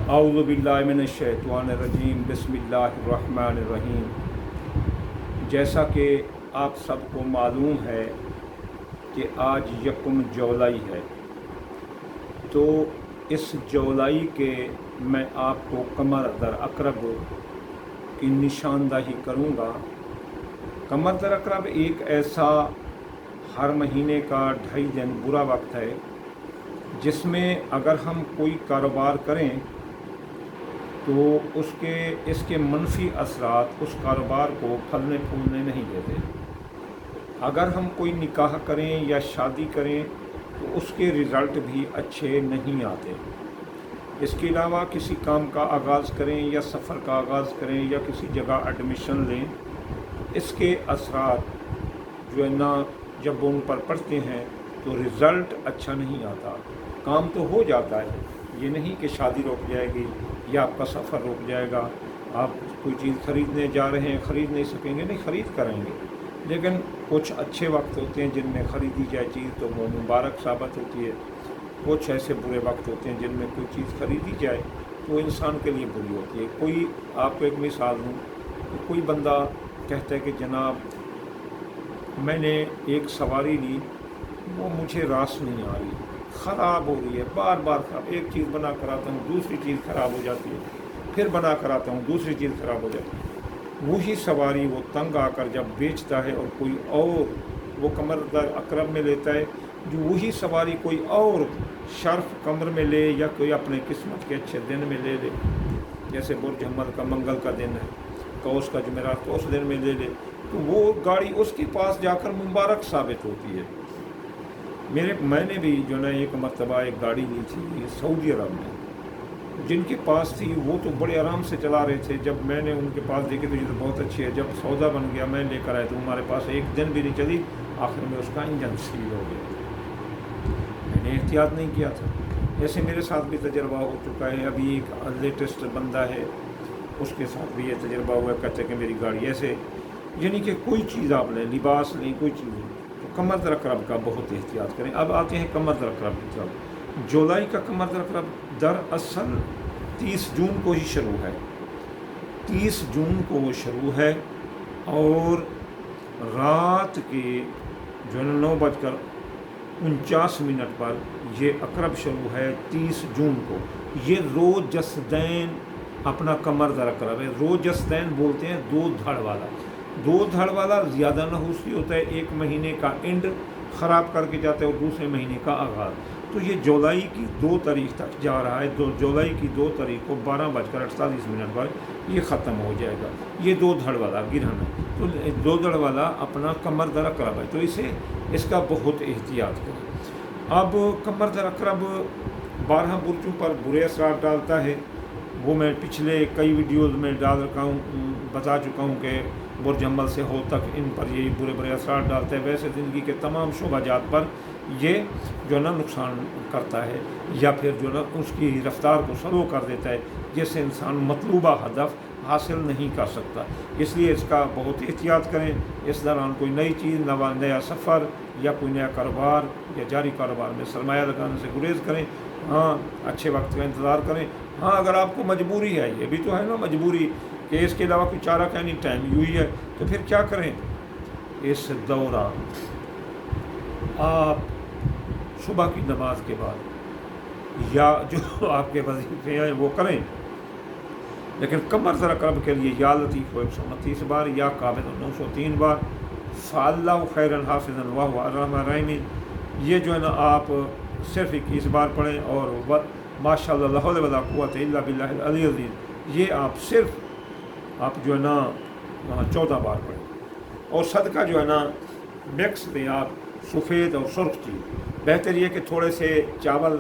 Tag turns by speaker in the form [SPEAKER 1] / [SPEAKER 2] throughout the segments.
[SPEAKER 1] اعوذ باللہ من الشیطان الرجیم بسم اللہ الرحمن الرحیم۔ جیسا کہ آپ سب کو معلوم ہے کہ آج یکم جولائی ہے، تو اس جولائی کے میں آپ کو قمر در عقرب کی نشاندہی کروں گا۔ قمر در عقرب ایک ایسا ہر مہینے کا 2.5 دن برا وقت ہے جس میں اگر ہم کوئی کاروبار کریں تو اس کے منفی اثرات اس کاروبار کو پھلنے پھولنے نہیں دیتے۔ اگر ہم کوئی نکاح کریں یا شادی کریں تو اس کے رزلٹ بھی اچھے نہیں آتے۔ اس کے علاوہ کسی کام کا آغاز کریں یا سفر کا آغاز کریں یا کسی جگہ ایڈمیشن لیں، اس کے اثرات جو ہے نا جب ان پر پڑتے ہیں تو رزلٹ اچھا نہیں آتا۔ کام تو ہو جاتا ہے، یہ نہیں کہ شادی رک جائے گی یا آپ کا سفر رک جائے گا، آپ کوئی چیز خریدنے جا رہے ہیں خرید نہیں سکیں گے، نہیں خرید کریں گے، لیکن کچھ اچھے وقت ہوتے ہیں جن میں خریدی جائے چیز تو وہ مبارک ثابت ہوتی ہے، کچھ ایسے برے وقت ہوتے ہیں جن میں کوئی چیز خریدی جائے تو انسان کے لیے بری ہوتی ہے۔ کوئی آپ کو ایک مثال دوں کہ کوئی بندہ کہتا ہے کہ جناب میں نے ایک سواری لی، وہ مجھے راس نہیں آ رہی، خراب ہو رہی ہے، بار بار خراب، ایک چیز بنا کر آتا ہوں دوسری چیز خراب ہو جاتی ہے، پھر بنا کر آتا ہوں دوسری چیز خراب ہو جاتی ہے۔ وہی سواری وہ تنگ آ کر جب بیچتا ہے اور کوئی اور وہ قمر در عقرب میں لیتا ہے، جو وہی سواری کوئی اور شرف قمر میں لے یا کوئی اپنے قسمت کے اچھے دن میں لے لے، جیسے برج حمل کا منگل کا دن ہے، قوس کا جمعرات کو اس دن میں لے لے، تو وہ گاڑی اس کے پاس جا کر مبارک ثابت ہوتی ہے۔ میں نے بھی جو نا ایک مرتبہ ایک گاڑی لی تھی سعودی عرب میں، جن کے پاس تھی وہ تو بڑے آرام سے چلا رہے تھے، جب میں نے ان کے پاس دیکھی تو یہ تو بہت اچھی ہے، جب سودا بن گیا میں لے کر آیا تو ہمارے پاس ایک دن بھی نہیں چلی، آخر میں اس کا انجن سیل ہو گیا۔ میں نے احتیاط نہیں کیا تھا۔ ایسے میرے ساتھ بھی تجربہ ہو چکا ہے، ابھی ایک لیٹسٹ بندہ ہے اس کے ساتھ بھی یہ تجربہ ہوا ہے، کہتے ہیں کہ میری گاڑی ایسے، یعنی کہ کوئی چیز آپ لیں، لباس لیں، کوئی چیز لیں تو قمر در عقرب کا بہت احتیاط کریں۔ اب آتے ہیں قمر در عقرب کی طرف۔ جولائی کا قمر در عقرب دراصل 30 جون کو ہی شروع ہے، 30 جون کو وہ شروع ہے اور رات کے جو 9:49 پر یہ عقرب شروع ہے 30 جون کو۔ یہ روز جسدین اپنا قمر در عقرب ہے۔ روز جسدین بولتے ہیں 2 دھڑ والا، 2 دھڑ والا زیادہ نحوسی ہوتا ہے، ایک مہینے کا اینڈ خراب کر کے جاتا ہے اور دوسرے مہینے کا آغاز۔ تو یہ جولائی کی 2 تاریخ تک جا رہا ہے، جولائی کی 2 تاریخ کو 12:48 پر یہ ختم ہو جائے گا۔ یہ 2 دھڑ والا گرہن ہے، تو 2 دھڑ والا اپنا قمر در عقرب ہے، تو اس کا بہت احتیاط کریں۔ اب قمر در عقرب 12 برجوں پر برے اثرات ڈالتا ہے، وہ میں پچھلے کئی ویڈیوز میں بتا چکا ہوں کہ برج حمل سے ہو تک ان پر یہ برے اثرات ڈالتا ہے۔ ویسے زندگی کے تمام شعبہ جات پر یہ جو ہے نا نقصان کرتا ہے یا پھر جو ہے نا اس کی رفتار کو سلو کر دیتا ہے، جس سے انسان مطلوبہ ہدف حاصل نہیں کر سکتا۔ اس لیے اس کا بہت احتیاط کریں۔ اس دوران کوئی نئی چیز، نیا سفر یا کوئی نیا کاروبار یا جاری کاروبار میں سرمایہ لگانے سے گریز کریں۔ ہاں، اچھے وقت کا انتظار کریں۔ ہاں، اگر آپ کو مجبوری ہے، یہ بھی تو ہے نا مجبوری کہ اس کے علاوہ کوئی چارہ کا نہیں، ٹائم یوں ہی ہے، تو پھر کیا کریں؟ اس دوران آپ صبح کی نماز کے بعد یا جو آپ کے وظیفے ہیں وہ کریں، لیکن قمر در عقرب کے لیے یا لطیف 129 بار یا قابض 903 بار، فاللہ خیرا حافظا وهو ارحم الراحمین، یہ جو ہے نا آپ صرف 21 بار پڑھیں، اور ماشاء اللہ لا حول ولا قوت الا باللہ العلی العظیم یہ آپ صرف جو ہے نا 14 بار پڑھیں۔ اور صدقہ جو ہے نا مکس دیں آپ، سفید اور سرخ چیز۔ بہتر یہ کہ تھوڑے سے چاول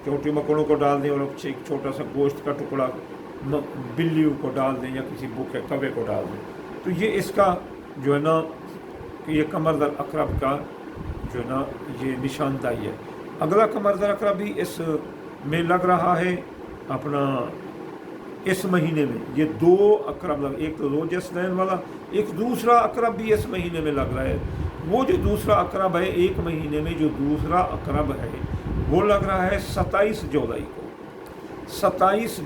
[SPEAKER 1] چوٹی مکڑوں کو ڈال دیں اور ایک چھوٹا سا گوشت کا ٹکڑا بلیوں کو ڈال دیں یا کسی بھوکے کوے کو ڈال دیں، تو یہ اس کا جو ہے نا کہ یہ قمر در عقرب کا جو ہے نا یہ نشاندہی ہے۔ اگلا قمر در عقرب بھی اس میں لگ رہا ہے اپنا اس مہینے میں، یہ 2 عقرب ایک تو روز جسدین والا، ایک دوسرا عقرب بھی اس مہینے میں لگ رہا ہے۔ وہ جو دوسرا عقرب ہے ایک مہینے میں، جو دوسرا عقرب ہے وہ لگ رہا ہے 27 جولائی کو۔ 27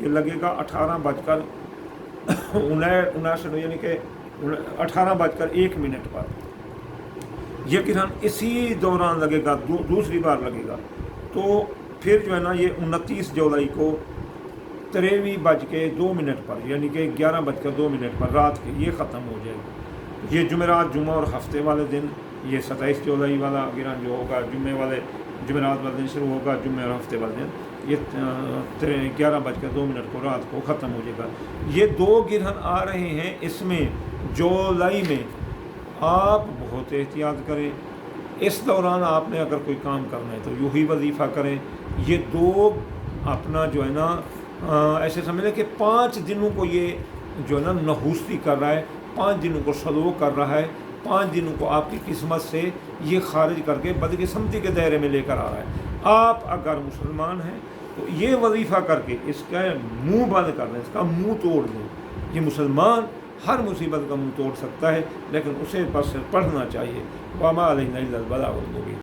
[SPEAKER 1] یہ لگے گا 18:59 یعنی کہ 18:01 پر یہ گرہن اسی دوران لگے گا، دوسری بار لگے گا، تو پھر جو ہے نا یہ 29 جولائی کو 23:02 پر یعنی کہ 11:02 پر رات کے یہ ختم ہو جائے گا۔ یہ جمعرات، جمعہ اور ہفتے والے دن یہ 27 جولائی والا گرہن جو ہوگا جمعرات والے دن شروع ہوگا، جمعہ اور ہفتے والے دن یہ 11:02 کو رات کو ختم ہو جائے گا۔ یہ 2 گرہن آ رہے ہیں اس میں جولائی میں، آپ بہت احتیاط کریں۔ اس دوران آپ نے اگر کوئی کام کرنا ہے تو یوں ہی وظیفہ کریں۔ یہ 2 اپنا جو ہے نا ایسے سمجھ لیں کہ 5 دنوں کو یہ جو ہے نا نحوستی کر رہا ہے، 5 دنوں کو سلوک کر رہا ہے، 5 دنوں کو آپ کی قسمت سے یہ خارج کر کے بدقسمتی کے دائرے میں لے کر آ رہا ہے۔ آپ اگر مسلمان ہیں تو یہ وظیفہ کر کے اس کا منہ بند کر دیں، اس کا منہ توڑ دیں۔ یہ مسلمان ہر مصیبت کا منہ توڑ سکتا ہے، لیکن اسے بس پڑھنا چاہیے۔ وَمَا عَلَيْنَا إِلَّا الْبَلَاغُ الْمُبِينُ۔